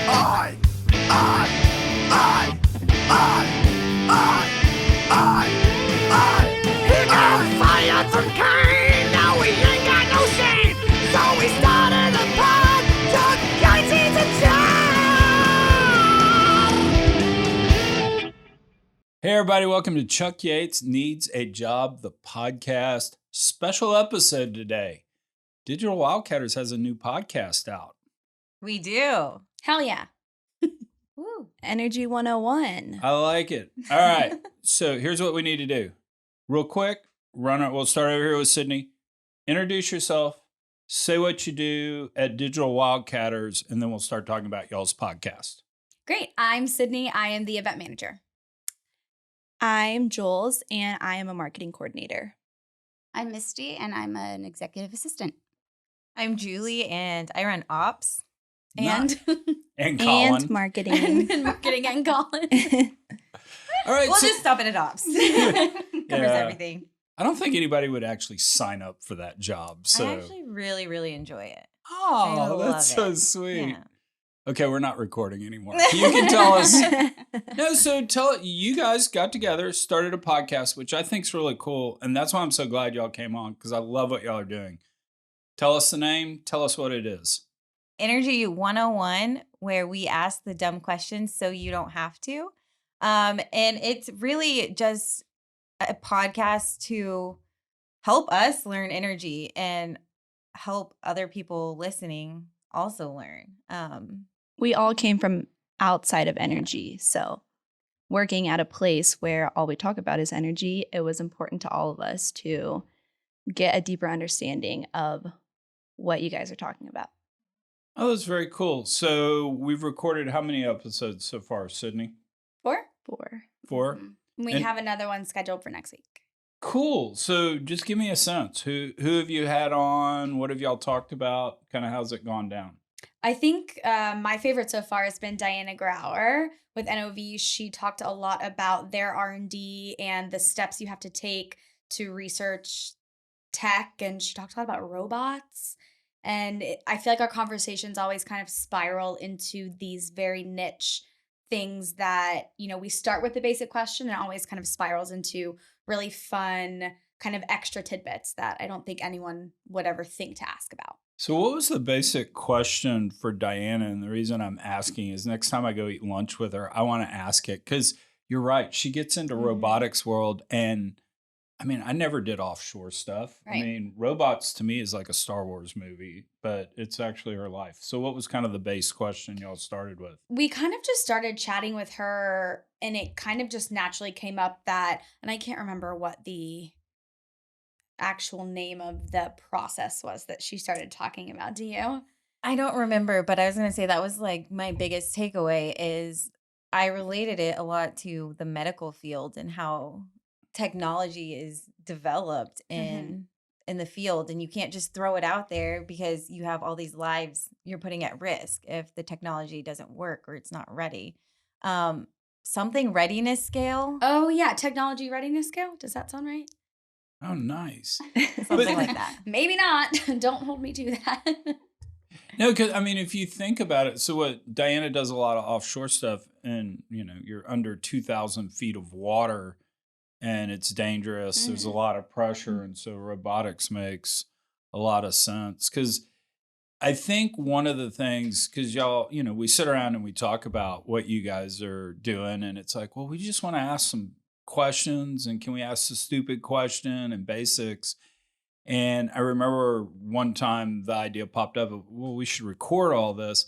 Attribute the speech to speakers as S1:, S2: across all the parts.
S1: I, I, I, He got fired from Kane, now we ain't got no shame. So we started a pod, took Yates into town.
S2: Hey everybody, welcome to Chuck Yates Needs a Job, the podcast. Special episode today. Digital Wildcatters has a new podcast out.
S3: We do.
S4: Hell yeah.
S3: Woo.
S4: Energy 101.
S2: I like it. All right, so here's what we need to do. Real quick, we'll start over here with Sydney. Introduce yourself, say what you do at Digital Wildcatters, and then we'll start talking about y'all's podcast.
S4: Great. I'm Sydney. I am the event manager. I'm Jules, and I am a marketing coordinator.
S5: I'm Misty, and I'm an executive assistant.
S3: I'm Julie, and I run ops.
S4: And
S2: And Colin.
S4: and marketing.
S3: And marketing and Colin.
S2: All right,
S3: We'll
S2: so
S3: just stop it at ops. Covers
S2: Yeah.
S3: everything.
S2: I don't think anybody would actually sign up for that job. So,
S3: I actually really, really enjoy it.
S2: oh,
S3: I
S2: that's
S3: love
S2: so
S3: it.
S2: sweet.
S3: Yeah.
S2: Okay, we're not recording anymore. You can tell us. No, so you guys got together, started a podcast, which I think is really cool. And that's why I'm so glad y'all came on, because I love what y'all are doing. Tell us the name. Tell us what it is.
S3: Energy 101, where we ask the dumb questions so you don't have to. And it's really just a podcast to help us learn energy and help other people listening also learn.
S4: We all came from outside of energy. So working at a place where all we talk about is energy, it was important to all of us to get a deeper understanding of what you guys are talking about.
S2: Oh, that's very cool. So we've recorded how many episodes so far, Sydney?
S4: 4?
S2: 4?
S4: We
S2: And-
S4: have another one scheduled for next week.
S2: Cool. So just give me a sense. Who have you had on? What have y'all talked about? Kind of how's it gone down?
S6: I think my favorite so far has been Diana Grauer with NOV. She talked a lot about their R&D and the steps you have to take to research tech, and she talked a lot about robots. And I feel like our conversations always kind of spiral into these very niche things that, you know, we start with the basic question and it always kind of spirals into really fun kind of extra tidbits that I don't think anyone would ever think to ask about.
S2: So what was the basic question for Diana? And the reason I'm asking is next time I go eat lunch with her, I want to ask it because you're right. She gets into robotics world. And I mean, I never did offshore stuff. I
S6: Right.
S2: mean, robots to me is like a Star Wars movie, but it's actually her life. So what was kind of the base question y'all started with?
S6: We kind of just started chatting with her and it kind of just naturally came up that, and I can't remember what the actual name of the process was that she started talking about. Do you?
S3: I don't remember, but I was going to say that was like my biggest takeaway is I related it a lot to the medical field and how technology is developed in the field, and you can't just throw it out there because you have all these lives you're putting at risk if the technology doesn't work or it's not ready. Something readiness scale,
S6: Oh, yeah. Technology readiness scale. Does that sound right?
S2: Oh, nice.
S3: something like that.
S6: Maybe not. Don't hold me to that.
S2: No, because I mean, if you think about it, so what Diana does a lot of offshore stuff, and you're under 2,000 feet of water, and it's dangerous. There's a lot of pressure, and so robotics makes a lot of sense. Because I think one of the things, because y'all, we sit around and we talk about what you guys are doing, and it's like, well, we just want to ask some questions, and can we ask a stupid question and basics? And I remember one time the idea popped up of, well, we should record all this.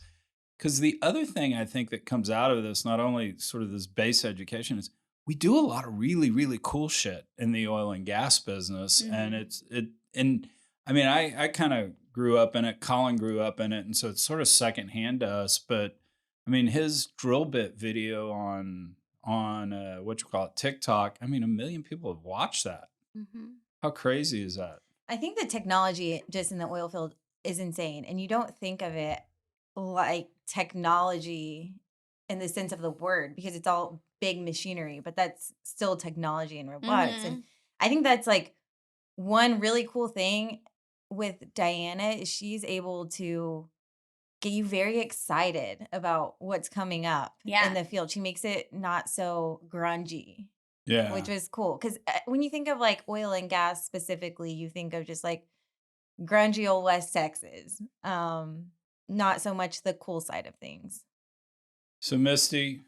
S2: Because the other thing I think that comes out of this, not only sort of this base education, is we do a lot of really, really cool shit in the oil and gas business. And and I mean, I kind of grew up in it. Colin grew up in it. And so it's sort of secondhand to us. But I mean, his drill bit video on TikTok, I mean, 1 million people have watched that. How crazy is that?
S3: I think the technology just in the oil field is insane, and you don't think of it like technology in the sense of the word because it's all big machinery, but that's still technology and robotics. And I think that's like one really cool thing with Diana is she's able to get you very excited about what's coming up
S6: Yeah.
S3: in the field. She makes it not so grungy,
S2: Yeah.
S3: which was cool. Because when you think of like oil and gas specifically, you think of just like grungy old West Texas. Not so much the cool side of things.
S2: So Misty,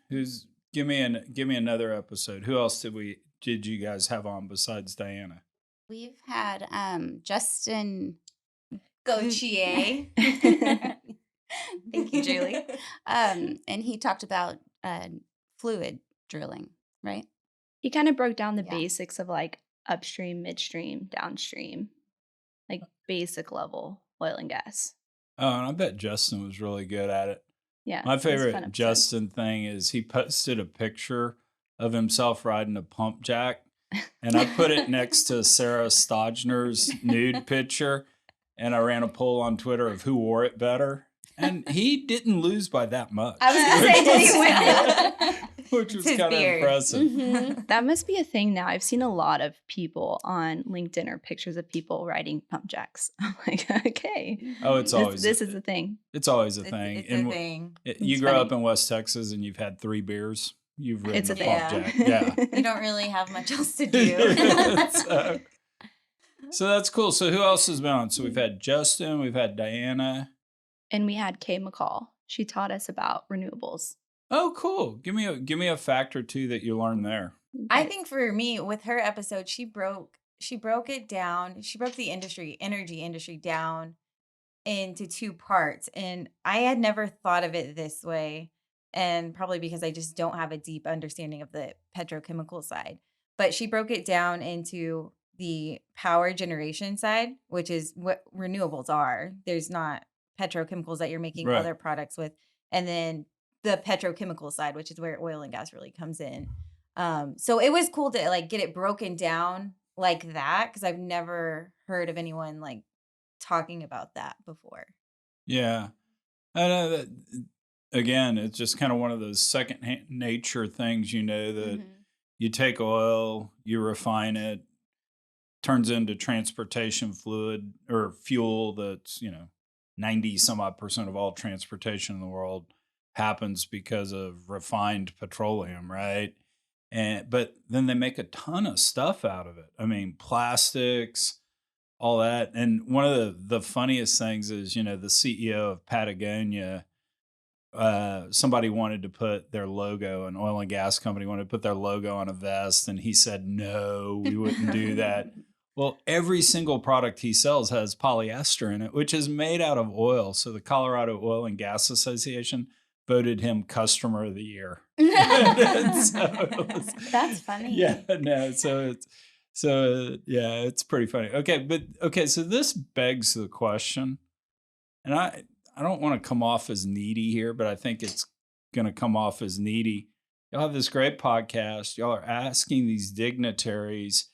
S2: give me another episode. Who else did you guys have on besides Diana?
S5: We've had Justin.
S3: Gauthier.
S5: Thank you, Julie. And he talked about fluid drilling, right?
S4: He kind of broke down the
S5: Yeah.
S4: basics of like upstream, midstream, downstream, like basic level oil and gas.
S2: Oh, and I bet Justin was really good at it.
S4: Yeah.
S2: My
S4: it was a fun
S2: favorite
S4: episode.
S2: Justin thing is he posted a picture of himself riding a pump jack, and I put it next to Sarah Stodgner's nude picture, and I ran a poll on Twitter of who wore it better, and he didn't lose by that much.
S6: I was gonna say, did he win?
S2: Which was
S3: It's his
S2: kind of
S3: beard.
S2: impressive.
S6: Mhm.
S4: That must be a thing now. I've seen a lot of people on LinkedIn or pictures of people riding pump jacks. I'm like, okay,
S2: Oh, it's always
S4: this is a thing.
S2: It's always a
S3: It's,
S2: thing.
S3: it's
S2: And
S3: a thing.
S2: you
S4: It's
S2: grow
S4: funny.
S2: up in West Texas and you've had 3 beers. You've ridden
S4: It's a
S2: a
S4: thing.
S2: pump jack. Yeah.
S3: You don't really have much else to do.
S2: So that's cool. So who else has been on? So we've had Justin, we've had Diana.
S4: And we had Kay McCall. She taught us about renewables.
S2: Oh, cool. Give me a fact or two that you learned there.
S3: I think for me, with her episode, she broke it down. She broke the energy industry down into 2 parts. And I had never thought of it this way. And probably because I just don't have a deep understanding of the petrochemical side. But she broke it down into the power generation side, which is what renewables are. There's not petrochemicals that you're making
S2: Right.
S3: other products with. And then the petrochemical side, which is where oil and gas really comes in. So it was cool to like get it broken down like that, because I've never heard of anyone like talking about that before.
S2: Yeah. I know that, again, it's just kind of one of those second nature things, that
S6: Mhm.
S2: you take oil, you refine it, turns into transportation fluid or fuel that's, 90 some odd percent of all transportation in the world happens because of refined petroleum, right? But then they make a ton of stuff out of it. I mean, plastics, all that. And one of the funniest things is, the CEO of Patagonia, somebody wanted to put their logo, an oil and gas company wanted to put their logo on a vest, and he said, no, we wouldn't do that. Well, every single product he sells has polyester in it, which is made out of oil. So the Colorado Oil and Gas Association voted him Customer of the Year.
S6: That's funny.
S2: Yeah, no, it's pretty funny. Okay, so this begs the question, and I don't want to come off as needy here, but I think it's going to come off as needy. Y'all have this great podcast. Y'all are asking these dignitaries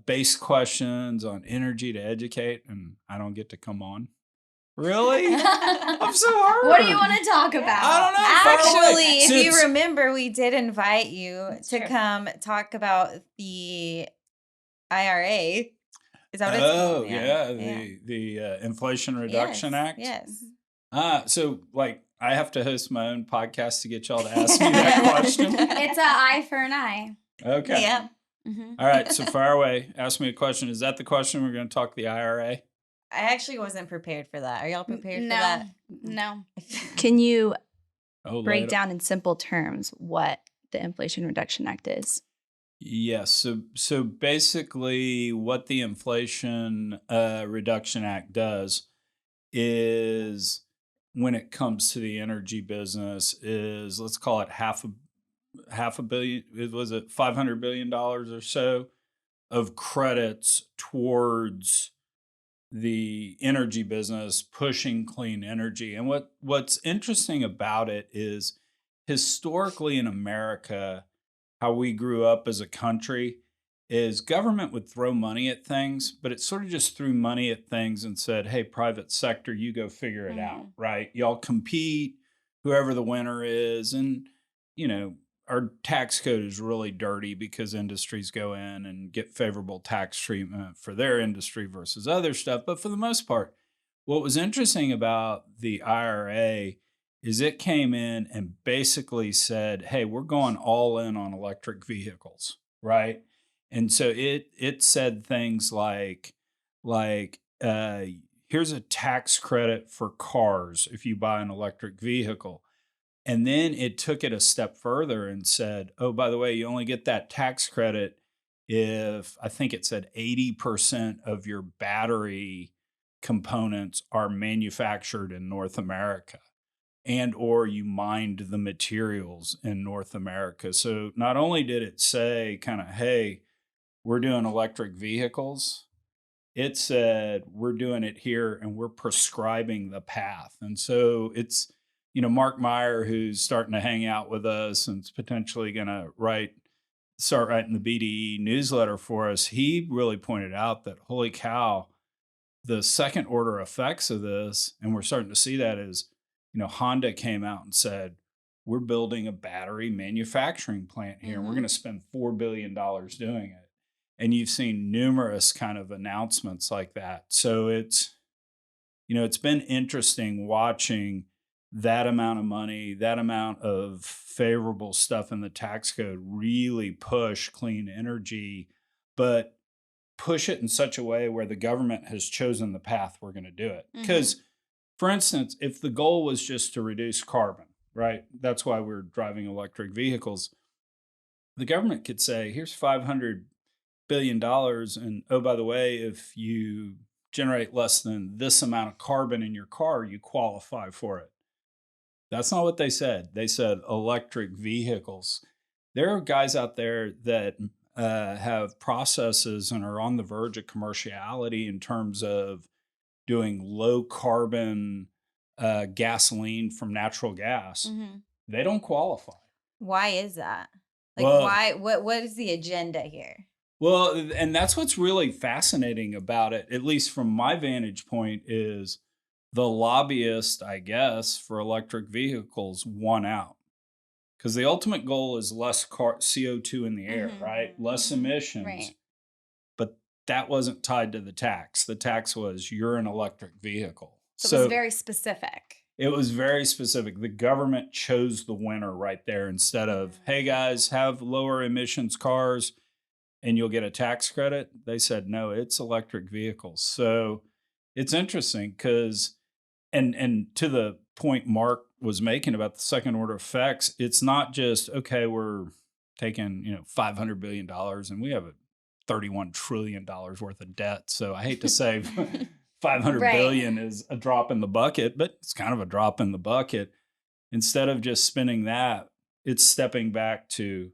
S2: base questions on energy to educate, and I don't get to come on. Really? I'm so hurt.
S6: What do you want to talk about?
S2: I don't know. Far away.
S3: Actually, if you
S2: Since-
S3: remember, we did invite you to
S6: true.
S3: come talk about the IRA. Is that what it's
S2: Oh,
S3: called?
S2: yeah, the Inflation Reduction Act.
S3: Yes.
S2: So like I have to host my own podcast to get y'all to ask me that question.
S6: It's an eye for an eye.
S2: Okay.
S3: Yeah.
S6: Mhm.
S2: All right. So fire away. Ask me a question. Is that the question we're going to talk the IRA?
S3: I actually wasn't prepared for that. Are y'all prepared
S6: No.
S3: for that?
S6: No.
S4: Can you
S2: Oh,
S4: break
S2: later.
S4: down in simple terms what the Inflation Reduction Act is?
S2: Yes. So basically, what the Inflation Reduction Act does is, when it comes to the energy business, is, let's call it half a billion. Was it $500 billion or so of credits towards the energy business pushing clean energy. And what's interesting about it is, historically in America, how we grew up as a country is government would throw money at things, but it sort of just threw money at things and said, hey, private sector, you go figure it out, right? Y'all compete, whoever the winner is. And, our tax code is really dirty because industries go in and get favorable tax treatment for their industry versus other stuff. But for the most part, what was interesting about the IRA is it came in and basically said, "Hey, we're going all in on electric vehicles," right? And so it said things like here's a tax credit for cars if you buy an electric vehicle. And then it took it a step further and said, "Oh, by the way, you only get that tax credit if I think it said 80% of your battery components are manufactured in North America and or you mined the materials in North America." So not only did it say kind of, "Hey, we're doing electric vehicles," it said, "We're doing it here and we're prescribing the path." And so it's, Mark Meyer, who's starting to hang out with us and is potentially going to start writing the BDE newsletter for us. He really pointed out that, holy cow, the second order effects of this, and we're starting to see that is, Honda came out and said, "We're building a battery manufacturing plant here and we're going to spend $4 billion doing it." And you've seen numerous kind of announcements like that. So it's been interesting watching that amount of money, that amount of favorable stuff in the tax code really push clean energy, but push it in such a way where the government has chosen the path we're going to do it. Because, for instance, if the goal was just to reduce carbon, right? That's why we're driving electric vehicles. The government could say, "Here's $500 billion. And oh, by the way, if you generate less than this amount of carbon in your car, you qualify for it." That's not what they said. They said electric vehicles. There are guys out there that have processes and are on the verge of commerciality in terms of doing low carbon gasoline from natural gas. They don't qualify.
S3: Why is that? Like,
S2: Well,
S3: why? What is the agenda here?
S2: Well, and that's what's really fascinating about it, at least from my vantage point, is the lobbyist, I guess, for electric vehicles won out. Because the ultimate goal is less CO2 in the air, right? Less emissions.
S5: Right.
S2: But that wasn't tied to the tax. The tax was, you're an electric vehicle.
S6: So it was very specific.
S2: It was very specific. The government chose the winner right there instead of, "Hey guys, have lower emissions cars and you'll get a tax credit." They said, "No, it's electric vehicles." So it's interesting because, and to the point Mark was making about the second order effects, it's not just, okay, we're taking, $500 billion and we have a $31 trillion worth of debt. So I hate to say 500 billion is a drop in the bucket, but it's kind of a drop in the bucket. Instead of just spending that, it's stepping back to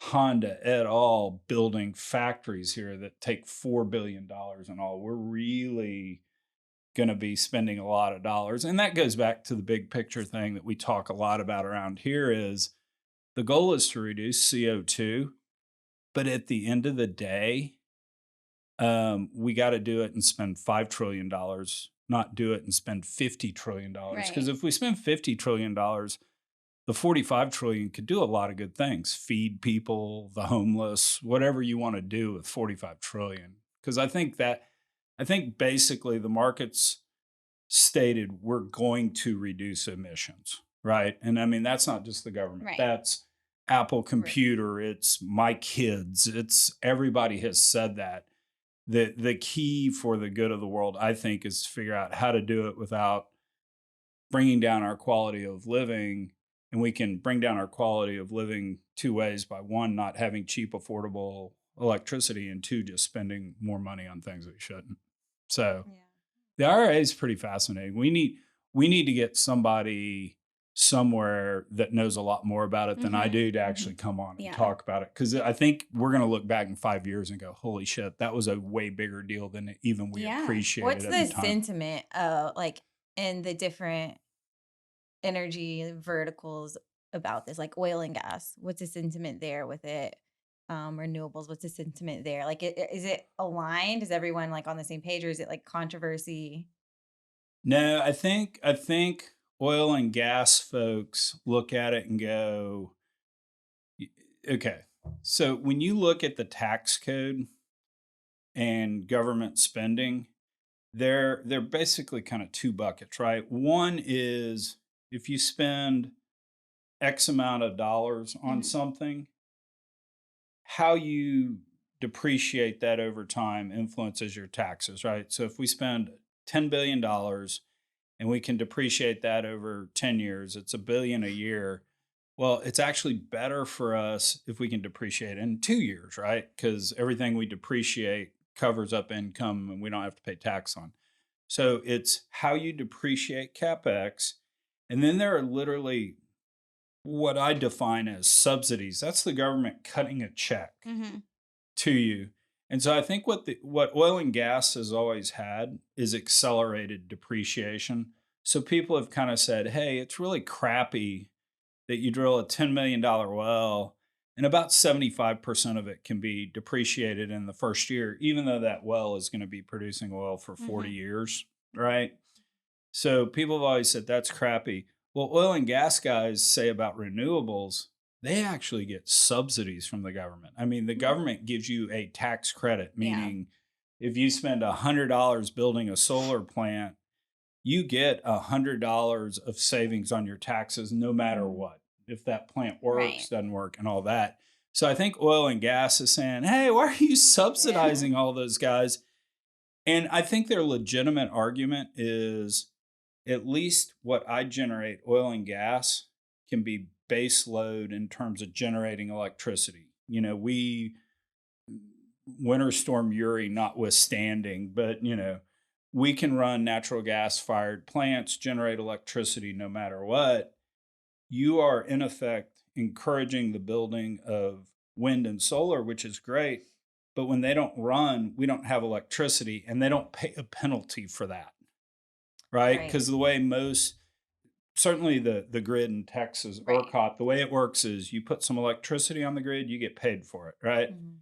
S2: Honda et al. Building factories here that take $4 billion and all. We're really going to be spending a lot of dollars. And that goes back to the big picture thing that we talk a lot about around here is the goal is to reduce CO2. But at the end of the day, we got to do it and spend $5 trillion, not do it and spend $50 trillion. Because if we spend $50 trillion, the 45 trillion could do a lot of good things. Feed people, the homeless, whatever you want to do with 45 trillion. Because I think basically the markets stated we're going to reduce emissions, right? And I mean, that's not just the government.
S5: Right.
S2: That's Apple Computer. It's my kids. It's everybody has said that. The key for the good of the world, I think, is to figure out how to do it without bringing down our quality of living. And we can bring down our quality of living two ways: by one, not having cheap, affordable electricity, and two, just spending more money on things we shouldn't. So the IRA is pretty fascinating. We need to get somebody somewhere that knows a lot more about it than I do to actually come on and talk about it. Because I think we're going to look back in 5 years and go, holy shit, that was a way bigger deal than even we appreciated.
S3: What's
S2: at
S3: the
S2: the time.
S3: sentiment like in the different energy verticals about this, like oil and gas? What's the sentiment there with it? Renewables, what's the sentiment there? Like, is it aligned? Is everyone like on the same page, or is it like controversy?
S2: No, I think oil and gas folks look at it and go, okay, so when you look at the tax code and government spending, they're basically kind of two buckets, right? One is if you spend X amount of dollars on
S5: Mhm.
S2: something, how you depreciate that over time influences your taxes, right? So if we spend $10 billion and we can depreciate that over 10 years, it's $1 billion a year. Well, it's actually better for us if we can depreciate in 2 years, right? Because everything we depreciate covers up income and we don't have to pay tax on. So it's how you depreciate CapEx. And then there are literally what I define as subsidies. That's the government cutting a check
S5: Mm-hmm.
S2: to you. And so I think what oil and gas has always had is accelerated depreciation. So people have kind of said, "Hey, it's really crappy that you drill a $10 million well and about 75% of it can be depreciated in the first year, even though that well is going to be producing oil for 40
S5: Mm-hmm.
S2: years, right?" So people have always said that's crappy. Well, oil and gas guys say about renewables, they actually get subsidies from the government. I mean, the government gives you a tax credit,
S5: Yeah.
S2: meaning if you spend $100 building a solar plant, you get $100 of savings on your taxes no matter what. If that plant works,
S5: Right.
S2: doesn't work, and all that. So I think oil and gas is saying, "Hey, why are you subsidizing all those guys?" And I think their legitimate argument is at least what I generate, oil and gas, can be base load in terms of generating electricity. Winter Storm Uri notwithstanding, but we can run natural gas fired plants, generate electricity no matter what. You are in effect encouraging the building of wind and solar, which is great. But when they don't run, we don't have electricity and they don't pay a penalty for that, right?
S3: Right.
S2: Because the way certainly the grid in Texas,
S5: Right.
S2: ERCOT, the way it works is you put some electricity on the grid, you get paid for it, right?
S3: Mhm.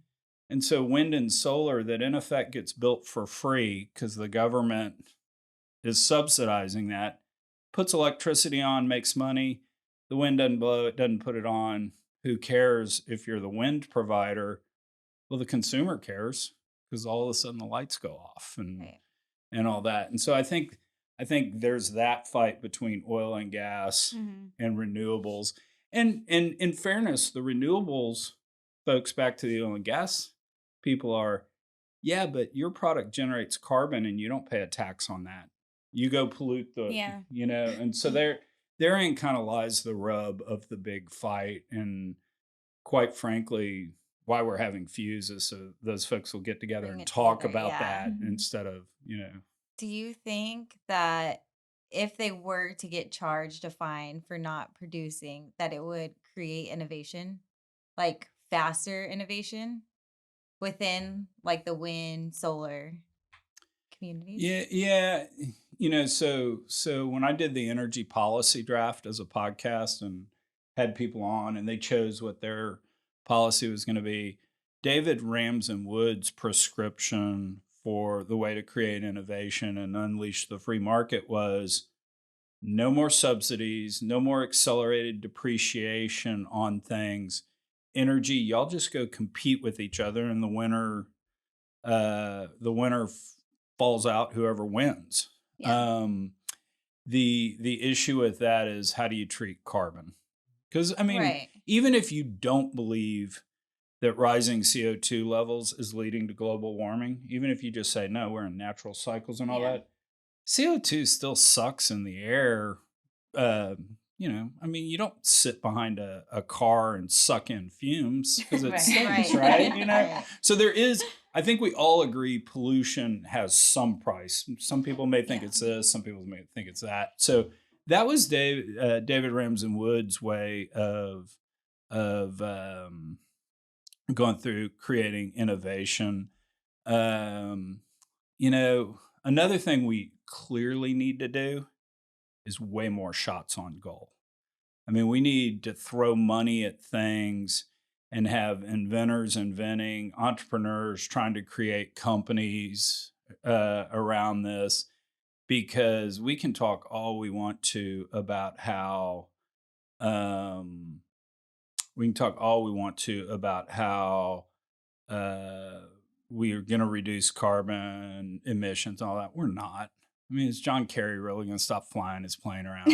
S2: And so wind and solar that in effect gets built for free because the government is subsidizing that, puts electricity on, makes money. The wind doesn't blow, it doesn't put it on. Who cares if you're the wind provider? Well, the consumer cares because all of a sudden the lights go off
S3: Right.
S2: and all that. And so I think there's that fight between oil and gas
S5: Mm-hmm.
S2: and renewables. And in fairness, the renewables folks, back to the oil and gas people, are, yeah, but your product generates carbon and you don't pay a tax on that. You go pollute
S5: Yeah.
S2: and so therein kind of lies the rub of the big fight. And quite frankly, why we're having fuses, so those folks will get together
S3: Bring
S2: and
S3: it
S2: talk
S3: together,
S2: about
S3: yeah.
S2: that
S4: Mhm.
S2: instead of,
S3: Do you think that if they were to get charged a fine for not producing, that it would create innovation, like faster innovation within like the wind, solar communities?
S2: Yeah, yeah. So when I did the energy policy draft as a podcast and had people on and they chose what their policy was going to be, David Ramsden Wood's prescription for the way to create innovation and unleash the free market was no more subsidies, no more accelerated depreciation on things. Energy, y'all just go compete with each other in the winner falls out whoever wins.
S5: Yeah.
S2: The issue with that is how do you treat carbon? Because I mean,
S3: Right.
S2: even if you don't believe that rising CO2 levels is leading to global warming, even if you just say no, we're in natural cycles and all
S5: Yeah.
S2: that, CO2 still sucks in the air. I mean, you don't sit behind a car and suck in fumes because it
S5: Right.
S2: stinks,
S3: Right.
S2: right?
S3: Right.
S2: So there is, I think we all agree pollution has some price. Some people may think
S5: Yeah.
S2: it's this, some people may think it's that. So that was David Ramsden Wood's way of going through creating innovation. Um, Another thing we clearly need to do is way more shots on goal. I mean, we need to throw money at things and have inventors inventing, entrepreneurs trying to create companies around this, because we can talk all we want to about how um, we can talk all we want to about how uh, we are going to reduce carbon emissions and all that. We're not. I mean, is John Kerry really going to stop flying his plane around?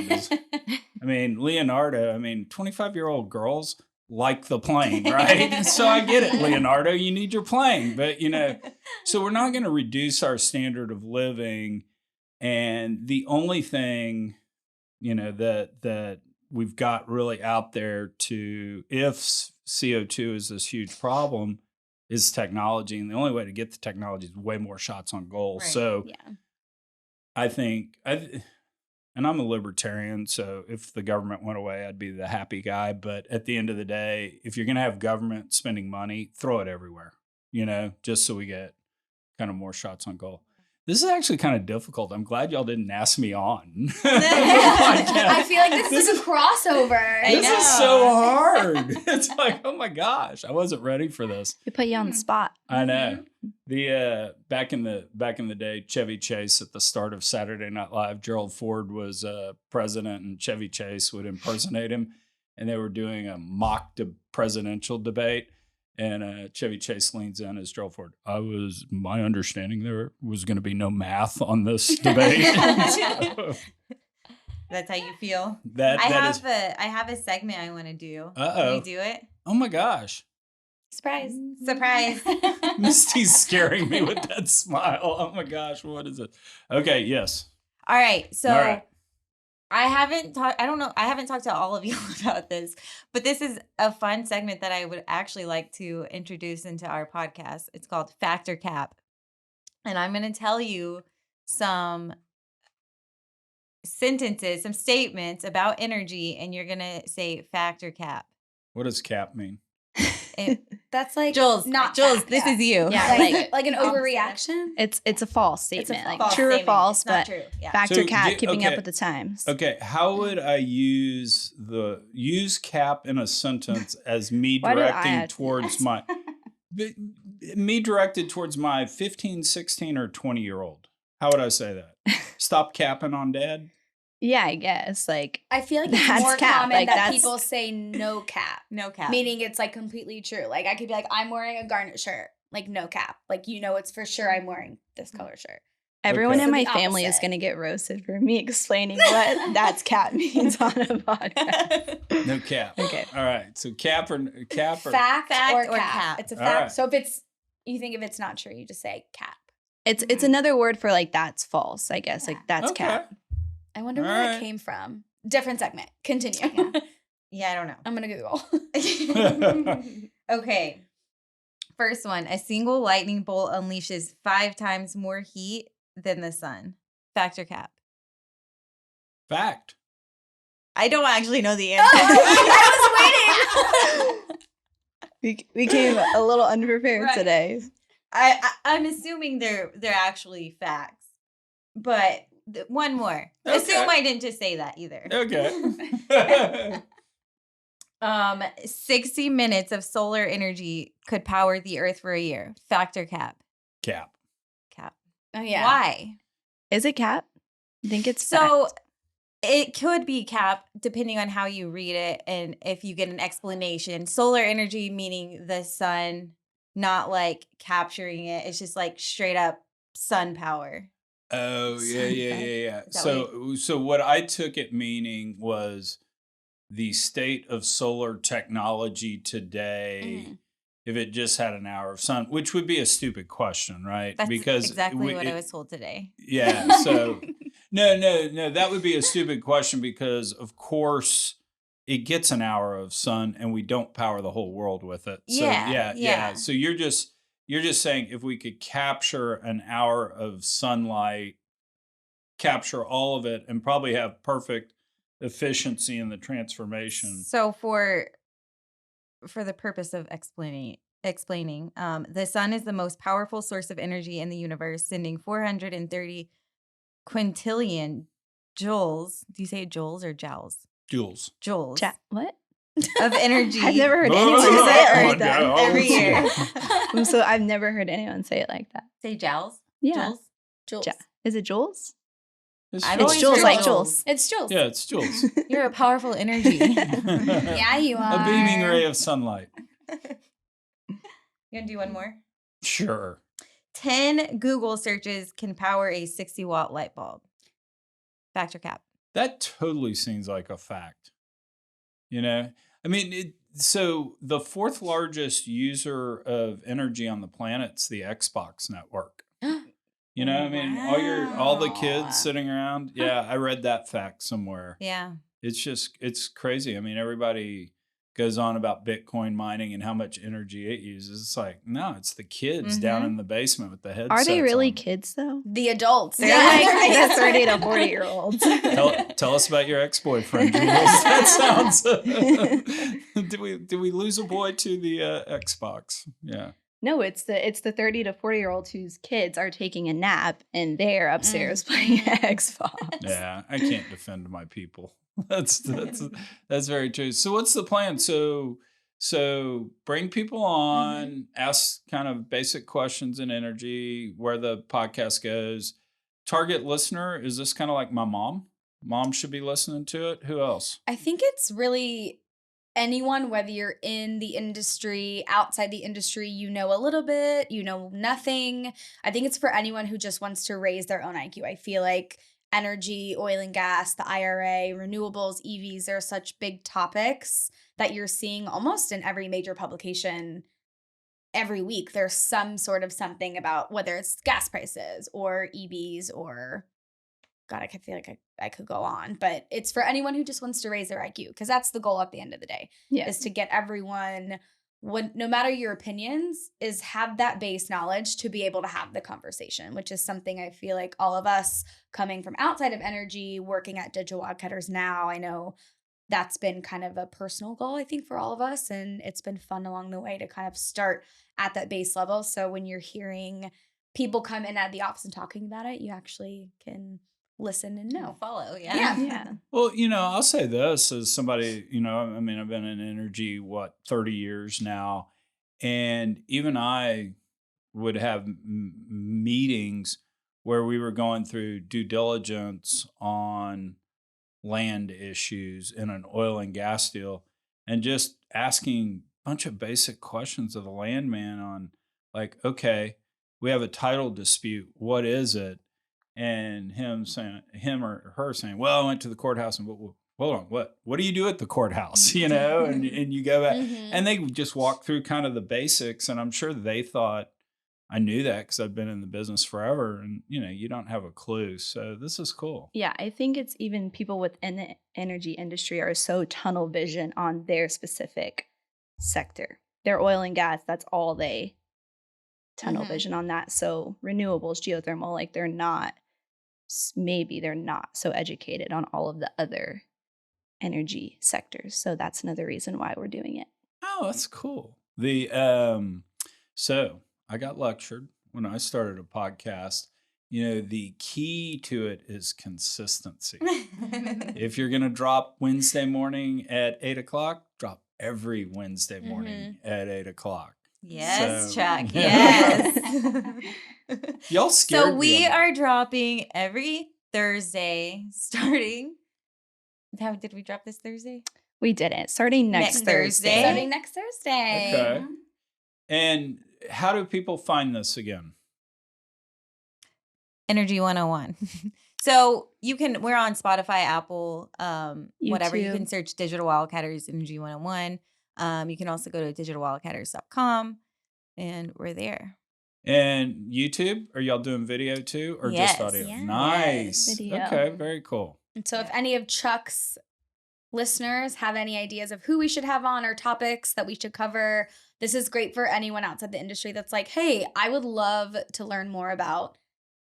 S2: I mean, Leonardo, 25-year-old girls like the plane, right? So I get it, Leonardo, you need your plane. But, so we're not going to reduce our standard of living. And the only thing, that we've got really out there to, if CO2 is this huge problem, is technology. And the only way to get the technology is way more shots on goal.
S3: Right.
S2: So
S5: Yeah.
S2: I think, and I'm a libertarian, so if the government went away, I'd be the happy guy. But at the end of the day, if you're going to have government spending money, throw it everywhere, just so we get kind of more shots on goal. This is actually kind of difficult. I'm glad y'all didn't ask me on.
S6: I feel like this is a crossover.
S2: This is so hard. It's like, oh my gosh, I wasn't ready for this.
S4: We put you on the spot.
S2: I know. The back in the day, Chevy Chase at the start of Saturday Night Live, Gerald Ford was president, and Chevy Chase would impersonate him, and they were doing a mock presidential debate. And Chevy Chase leans in as Gerald Ford. My understanding there was going to be no math on this debate. So,
S3: That's how you feel.
S2: I
S3: I have a segment I want to do.
S2: Uh-oh.
S3: Can we do it?
S2: Oh my gosh.
S5: Surprise.
S3: Surprise.
S2: Misty's scaring me with that smile. Oh my gosh, what is it? Okay, yes.
S3: All right. So
S2: All right.
S3: I haven't talked to all of you about this, but this is a fun segment that I would actually like to introduce into our podcast. It's called Factor Cap. And I'm going to tell you some sentences, some statements about energy, and you're going to say factor cap.
S2: What does cap mean?
S6: That's like
S3: Jules,
S6: fact,
S3: this
S6: yeah.
S3: is you.
S6: Yeah, like an overreaction.
S4: It's a false statement.
S6: false
S4: Like true or
S3: statement.
S4: false,
S3: It's not
S4: but
S3: true. Yeah.
S4: factor
S2: So
S4: cap, keeping up
S2: okay.
S4: with the times.
S2: Okay, how would I use cap in a sentence as me
S4: Why do I
S2: directing
S4: have to do
S2: towards
S4: that?
S2: me directed towards my 15, 16, or 20-year-old? How would I say that? Stop capping on dad?
S4: Yeah, I guess. Like,
S6: I feel like it's
S4: That's
S6: more
S4: cap,
S6: common
S4: like,
S6: that
S4: that's-
S6: people say no cap,
S3: No cap.
S6: meaning it's like completely true. Like I could be like, I'm wearing a garnet shirt, like no cap. Like it's for sure I'm wearing this color shirt.
S4: everyone
S2: Okay.
S4: in
S6: So
S4: my
S6: the
S4: family is
S6: opposite.
S4: going to get roasted for me explaining what that's cap means on a podcast.
S2: No cap.
S4: Okay.
S2: All right. So cap or
S6: Fact or
S3: or
S6: cap.
S3: cap.
S6: It's a
S2: All
S6: fact.
S2: right.
S6: So if it's not true, you just say cap.
S4: It's another word for like that's false, I guess. Like that's
S2: Okay.
S4: cap.
S6: I wonder where
S2: All
S6: that
S2: right.
S6: came from. Different segment. Continue.
S3: Yeah, I don't know.
S6: I'm gonna Google.
S3: Okay. First one. A single lightning bolt unleashes 5 times more heat than the sun. Factor cap.
S2: Fact.
S3: I don't actually know the answer.
S6: I was waiting.
S4: We came a little unprepared
S3: Right.
S4: today.
S3: I'm assuming they're actually facts. But one more.
S2: Okay.
S3: Assume I didn't just say that either.
S2: Okay.
S3: 60 minutes of solar energy could power the earth for a year. Factor cap.
S2: Cap.
S3: Cap.
S6: Oh yeah.
S3: Why?
S4: Is it cap? I think it's
S3: So
S4: fact.
S3: it could be cap depending on how you read it and if you get an explanation. Solar energy meaning the sun, not like capturing it. It's just like straight up sun power.
S2: Oh, yeah.
S3: Is that
S2: So what I took it meaning was the state of solar technology today, if it just had an hour of sun, which would be a stupid question, right?
S3: That's
S2: because
S3: exactly what I was told today.
S2: Yeah. So no, that would be a stupid question because of course it gets an hour of sun and we don't power the whole world with it. So
S3: Yeah.
S2: So you're just saying if we could capture an hour of sunlight, capture all of it and probably have perfect efficiency in the transformation.
S3: So for the purpose of explaining, the sun is the most powerful source of energy in the universe, sending 430 quintillion joules. Do you say joules or joules?
S2: Jules.
S3: Joules
S4: What?
S3: of energy.
S4: I've never heard
S2: Oh,
S4: anyone say it
S2: oh,
S4: like that.
S2: no.
S3: every year.
S4: So I've never heard anyone say it like that.
S3: Say joules.
S4: Yeah.
S3: Joules?
S6: Jules.
S4: Is it Jules?
S3: I've
S4: It's
S3: always
S4: Jules,
S3: heard
S4: like Jules.
S6: It's Jules.
S2: Yeah, it's Jules.
S3: You're a powerful energy.
S6: Yeah, you are.
S2: A beaming ray of sunlight.
S3: You gonna do one more?
S2: Sure.
S3: 10 Google searches can power a 60-watt light bulb. Fact or cap?
S2: That totally seems like a fact. You know, I mean, so the fourth largest user of energy on the planet's the Xbox network. You know, I mean, all the
S5: Wow.
S2: kids sitting around. Yeah, I read that fact somewhere.
S3: Yeah.
S2: It's crazy. I mean, everybody goes on about Bitcoin mining and how much energy it uses. It's like, no, it's the kids down in the basement with the headsets.
S4: Are they really
S2: on.
S4: kids though?
S6: The adults.
S4: They're like the 30 to 40-year-olds.
S2: Tell us about your ex-boyfriend, Jules. That sounds. Did we lose a boy to the Xbox? Yeah.
S4: No, it's the 30 to 40-year-olds whose kids are taking a nap and they're upstairs playing Xbox.
S2: Yeah, I can't defend my people. That's very true. So what's the plan? So bring people on, ask kind of basic questions in energy, where the podcast goes. Target listener, is this kind of like my mom? Mom should be listening to it. Who else?
S6: I think it's really anyone, whether you're in the industry, outside the industry, you know a little bit, you know nothing. I think it's for anyone who just wants to raise their own IQ. I feel like energy, oil and gas, the IRA, renewables, EVs, they're such big topics that you're seeing almost in every major publication every week. There's some sort of something about whether it's gas prices or EVs or God, I feel like I could go on, but it's for anyone who just wants to raise their IQ, because that's the goal at the end of the day, is to get everyone, no matter your opinions, is have that base knowledge to be able to have the conversation, which is something I feel like all of us coming from outside of energy, working at Digital Wildcatters now, I know that's been kind of a personal goal, I think, for all of us, and it's been fun along the way to kind of start at that base level. So when you're hearing people come in at the office and talking about it, you actually can listen and know.
S3: Follow,
S4: Yeah.
S2: Well, I'll say this as somebody, I mean, I've been in energy, 30 years now. And even I would have meetings where we were going through due diligence on land issues in an oil and gas deal and just asking a bunch of basic questions of the landman on like, okay, we have a title dispute. What is it? And him or her saying, well, I went to the courthouse and hold on, what do you do at the courthouse? And you go back and they just walk through kind of the basics. And I'm sure they thought I knew that because I've been in the business forever and, you don't have a clue. So this is cool.
S4: Yeah, I think it's even people within the energy industry are so tunnel vision on their specific sector. Their oil and gas, that's all they tunnel vision on that. So renewables, geothermal, like they're not so educated on all of the other energy sectors. So that's another reason why we're doing it.
S2: Oh, that's cool. So I got lectured when I started a podcast. The key to it is consistency. If you're going to drop Wednesday morning at 8:00, drop every Wednesday morning at 8:00.
S3: Yes,
S2: So-
S3: Chuck. Yes.
S2: Y'all scared
S3: So
S2: me
S3: we
S2: on that.
S3: are dropping every Thursday starting. How did we drop this Thursday?
S4: We didn't. Starting next
S3: Next
S4: Thursday.
S3: Thursday.
S6: Starting next Thursday.
S2: Okay. And how do people find this again?
S3: Energy 101. So we're on Spotify, Apple, whatever. You
S4: YouTube.
S3: can search Digital Wildcatters Energy 101. You can also go to digitalwildcatters.com and we're there.
S2: And YouTube? Are y'all doing video too or just
S3: Yes.
S2: audio?
S5: Yeah.
S2: Nice.
S4: Video.
S2: Okay, very cool.
S6: And so if any of Chuck's listeners have any ideas of who we should have on or topics that we should cover, this is great for anyone outside the industry that's like, hey, I would love to learn more about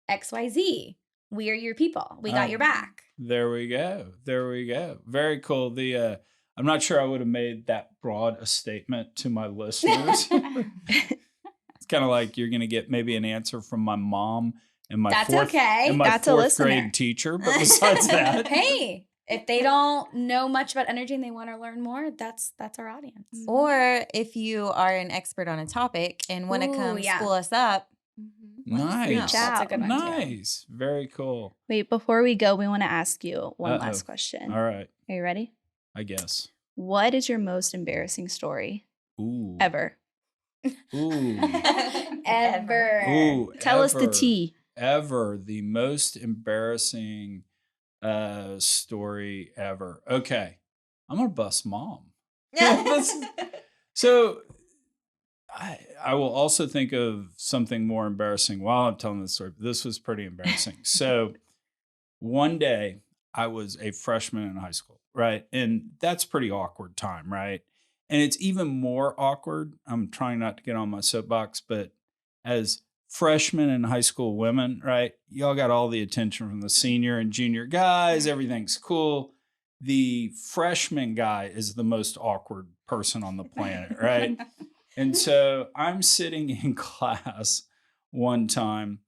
S6: XYZ. We are your people. We got your back.
S2: There we go. Very cool. I'm not sure I would have made that broad a statement to my listeners. It's kind of like you're going to get maybe an answer from my mom and my
S6: That's
S2: fourth,
S6: okay.
S2: and my
S4: That's a
S2: fourth
S4: listener.
S2: grade teacher. But besides that,
S6: Hey, if they don't know much about energy and they want to learn more, that's our audience.
S3: Or if you are an expert on a topic and want to
S6: Ooh,
S3: come
S6: yeah.
S3: school us up,
S2: nice.
S4: reach
S6: That's a
S4: out.
S6: good one, too.
S2: Nice. Very cool.
S4: Wait, before we go, we want to ask you one
S2: Uh-oh.
S4: last question.
S2: All right.
S4: Are you ready?
S2: I guess.
S4: What is your most embarrassing story
S2: Ooh.
S4: ever?
S2: Ooh.
S6: Ever.
S2: Ooh,
S4: Tell us the
S2: ever,
S4: tea.
S2: Ever the most embarrassing story ever. Okay, I'm gonna bust mom. So I will also think of something more embarrassing while I'm telling this story. But this was pretty embarrassing. So one day I was a freshman in high school, right? And that's pretty awkward time, right? And it's even more awkward. I'm trying not to get on my soapbox, but as freshmen in high school women, right? Y'all got all the attention from the senior and junior guys. Everything's cool. The freshman guy is the most awkward person on the planet, right? And so I'm sitting in class one time,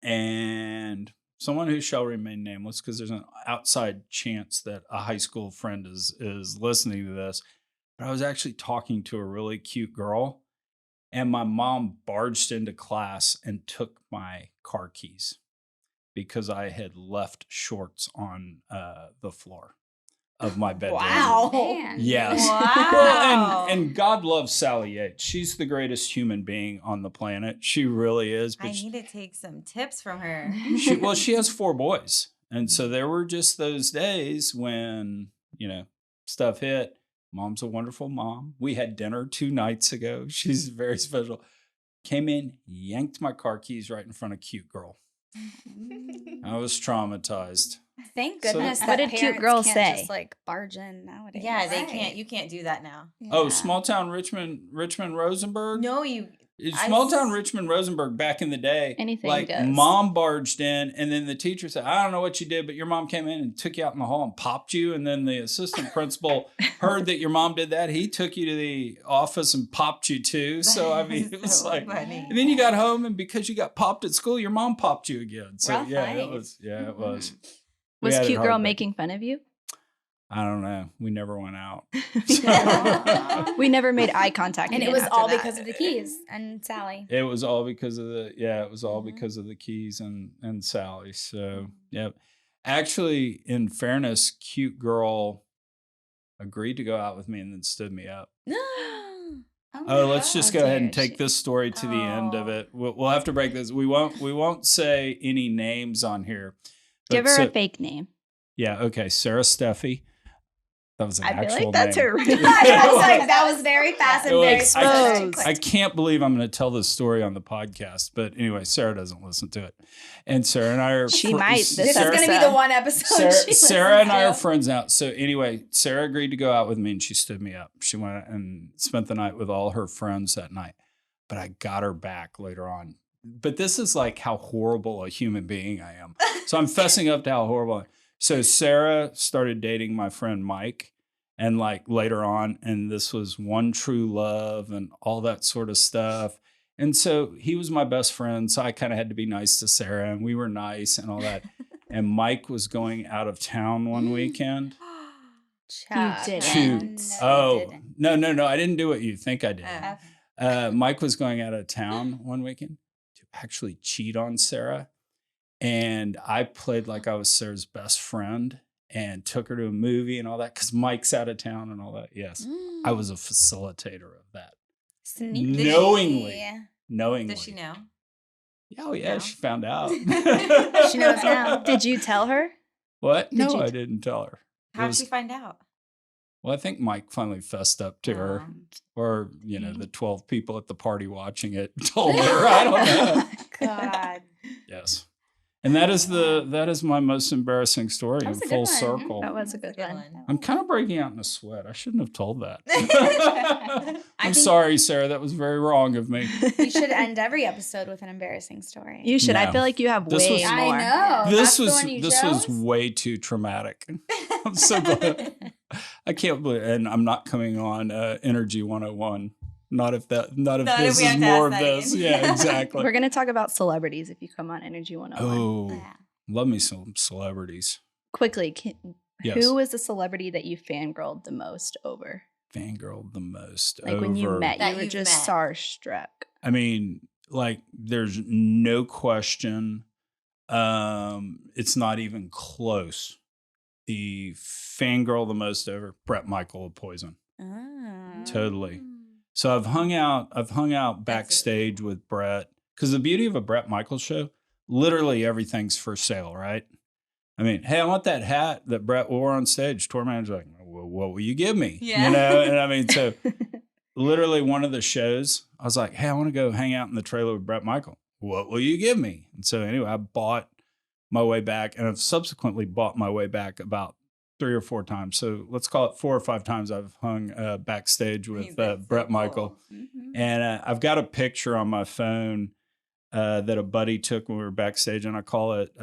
S2: and someone who shall remain nameless, because there's an outside chance that a high school friend is listening to this, but I was actually talking to a really cute girl, and my mom barged into class and took my car keys because I had left shorts on the floor of my bedroom.
S6: Wow.
S5: Man.
S2: Yes.
S3: Wow.
S2: Well, and God loves Sally Yates. She's the greatest human being on the planet. She really is.
S3: I need to take some tips from her.
S2: She has 4 boys. And so there were just those days when, stuff hit. Mom's a wonderful mom. We had dinner 2 nights ago. She's very special. Came in, yanked my car keys right in front of cute girl. I was traumatized.
S6: Thank
S2: So-
S6: goodness
S2: What
S6: that
S4: did cute
S6: parents
S4: girl
S6: can't
S4: say?
S6: just like barge in nowadays.
S3: Yeah, they
S5: Right.
S3: can't. You can't do that now.
S2: Oh,
S5: Yeah.
S2: small town Richmond Rosenberg?
S3: No, you. I
S2: Small town
S3: s-
S2: Richmond Rosenberg back in the day,
S4: Anything
S2: like
S4: goes.
S2: mom barged in, and then the teacher said, "I don't know what you did, but your mom came in and took you out in the hall and popped you." And then the assistant principal heard that your mom did that. He took you to the office and popped you too. So I mean, it was
S3: So
S2: like,
S3: funny.
S2: and then you got home, and because you got popped at school, your mom popped you again. So
S5: Rough
S2: yeah,
S5: life.
S2: it was. Yeah, it was.
S5: Mhm.
S2: We
S4: Was
S2: had it
S4: cute
S2: hard
S4: girl
S2: back-
S4: making fun of you?
S2: I don't know. We never went out.
S4: We never made eye contact.
S6: And it
S4: again
S6: was
S4: after
S6: all
S4: that.
S6: because of the keys and Sally.
S2: It was all because of it was all
S6: Mhm.
S2: because of the keys and Sally. So, yep. Actually, in fairness, cute girl agreed to go out with me and then stood me up. Oh, let's just go ahead and take this story to the end of
S3: Oh.
S2: it. We'll have to break this. We won't say any names on here.
S4: Give
S2: But
S4: her
S2: so-
S4: a fake name.
S2: Yeah, okay. Sarah Steffi. That was an
S4: I feel
S2: actual
S4: like that's
S2: name.
S4: her.
S6: I was like, that was very fast and
S2: It
S6: very
S2: was-
S6: specific.
S4: Exposed.
S2: I can't believe I'm going to tell this story on the podcast, but anyway, Sarah doesn't listen to it, and Sarah and I are.
S4: She might.
S6: This is
S2: Sarah,
S6: going to be the one episode.
S2: Sarah,
S6: she
S2: Sarah and I are
S6: listens to.
S2: friends now. So anyway, Sarah agreed to go out with me, and she stood me up. She went and spent the night with all her friends that night, but I got her back later on. But this is like how horrible a human being I am. So I'm fessing up to how horrible. I am. So Sarah started dating my friend Mike. And like later on, and this was one true love and all that sort of stuff. And so he was my best friend. So I kind of had to be nice to Sarah, and we were nice and all that. And Mike was going out of town one weekend.
S6: Chad.
S4: didn't.
S2: Shoot.
S5: No,
S2: No. I didn't do what you think I did.
S3: Oh.
S2: Mike was going out of town one weekend to actually cheat on Sarah. And I played like I was Sarah's best friend and took her to a movie and all that because Mike's out of town and all that. Yes, I was a facilitator of that.
S6: Sneaky.
S2: Knowingly.
S3: Does she know?
S2: Oh, yeah,
S3: No?
S2: she found out.
S6: She knows now.
S4: Did you tell her?
S2: What? No,
S4: you
S2: I
S4: t-
S2: didn't tell her. It
S3: How'd
S2: was-
S3: she find out?
S2: Well, I think Mike finally fessed up to her, or
S3: Mm-hmm.
S2: the 12 people at the party watching it told her. I don't know.
S6: God.
S2: Yes, and that is my most embarrassing story
S6: That
S2: in
S6: was a good
S2: full
S6: one.
S2: circle.
S4: That was a good
S3: Good
S4: one.
S3: one.
S2: I'm kind of breaking out in a sweat. I shouldn't have told that. I'm sorry, Sarah. That was very wrong of me.
S6: You should end every episode with an embarrassing story.
S4: You should. I
S2: No.
S4: feel like you have
S2: This
S4: way
S2: was-
S4: more.
S6: I know.
S2: This
S6: That's the
S2: was
S6: one you
S2: this was
S6: chose?
S2: way too traumatic. I'm so glad. I can't believe, and I'm not coming on Energy 101. Not if
S3: Not if
S2: this
S3: we
S2: is
S3: have to
S2: more
S3: ask
S2: of
S3: that
S2: this.
S3: again.
S2: Yeah, exactly.
S4: We're going to talk about celebrities if you come on Energy 101.
S2: Oh,
S5: Yeah.
S2: love me some celebrities.
S4: Quickly,
S2: Yes.
S4: who was the celebrity that you fangirled the most over?
S2: Fangirl the most.
S4: Like when you
S2: over-
S4: met,
S3: That
S4: you were
S3: you've
S4: just
S3: met.
S4: starstruck.
S2: I mean, like, there's no question. It's not even close. The fangirl the most over Bret Michaels of Poison.
S6: Oh.
S2: Totally. So I've hung out backstage with Bret, because the beauty of a Bret Michaels show, literally everything's for sale, right? I mean, hey, I want that hat that Bret wore on stage. Tour manager's like, well, what will you give me?
S3: Yeah.
S2: You know, and I mean, so literally one of the shows, I was like, hey, I want to go hang out in the trailer with Bret Michaels. What will you give me? And so anyway, I bought my way back, and I've subsequently bought my way back about 3 or 4 times. So let's call it 4 or 5 times I've hung backstage with Bret Michaels.
S5: Mhm.
S2: And I've got a picture on my phone that a buddy took when we were backstage, and I call it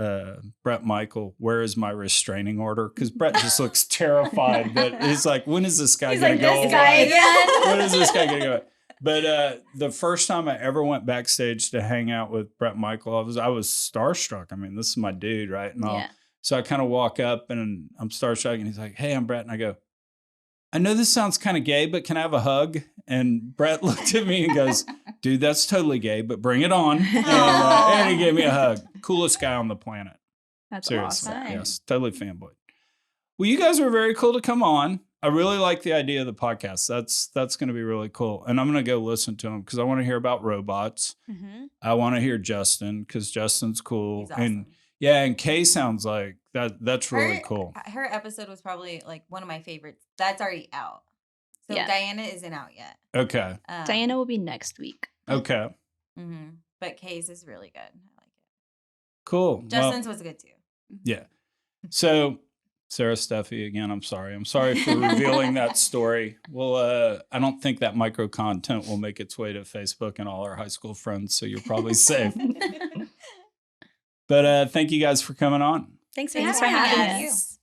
S2: Bret Michaels, where is my restraining order? Because Bret just looks terrified that he's like, when is this guy going to go
S6: this guy
S2: away?
S6: again.
S2: When is this guy going to go away? But the first time I ever went backstage to hang out with Bret Michaels, I was starstruck. I mean, this is my dude, right? And
S4: Yeah.
S2: so I kind of walk up and I'm starstruck, and he's like, hey, I'm Bret. And I go, I know this sounds kind of gay, but can I have a hug? And Bret looked at me and goes, dude, that's totally gay, but bring it on. And he gave me a hug. Coolest guy on the planet.
S4: That's
S2: Seriously.
S4: awesome.
S2: Yes, totally fanboy. Well, you guys were very cool to come on. I really like the idea of the podcast. That's going to be really cool. And I'm going to go listen to them because I want to hear about robots.
S3: Mm-hmm.
S2: I want to hear Justin because Justin's cool.
S3: He's awesome.
S2: And yeah, and Kay sounds like that's really cool.
S3: Her episode was probably like one of my favorites. That's already out. So
S4: Yeah.
S3: Diana isn't out yet.
S2: Okay.
S4: Diana will be next week.
S2: Okay.
S3: Mm-hmm. But Kay's is really good. I like it.
S2: Cool.
S3: Justin's was good too.
S2: Yeah. So Sarah Steffi, again, I'm sorry. I'm sorry for revealing that story. Well, I don't think that micro content will make its way to Facebook and all our high school friends, so you're probably safe. But thank you guys for coming on.
S6: Thanks for
S3: Thanks
S6: having
S3: for having
S6: us.
S3: us.